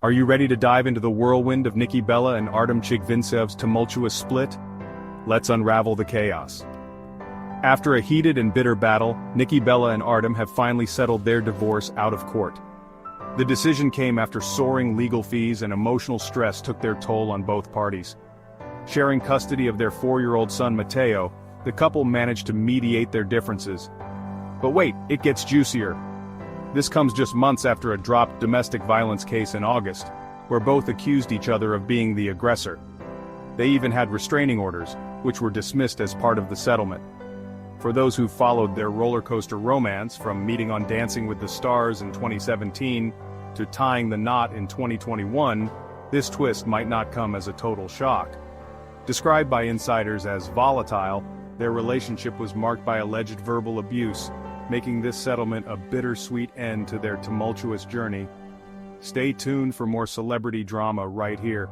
Are you ready to dive into the whirlwind of Nikki Bella and Artem Chigvintsev's tumultuous split? Let's unravel the chaos. After a heated and bitter battle, Nikki Bella and Artem have finally settled their divorce out of court. The decision came after soaring legal fees and emotional stress took their toll on both parties. Sharing custody of their 4-year-old son Mateo, the couple managed to mediate their differences. But wait, it gets juicier. This comes just months after a dropped domestic violence case in August, where both accused each other of being the aggressor. They even had restraining orders, which were dismissed as part of the settlement. For those who followed their roller coaster romance, from meeting on Dancing with the Stars in 2017 to tying the knot in 2021, this twist might not come as a total shock. Described by insiders as volatile, their relationship was marked by alleged verbal abuse, making this settlement a bittersweet end to their tumultuous journey. Stay tuned for more celebrity drama right here.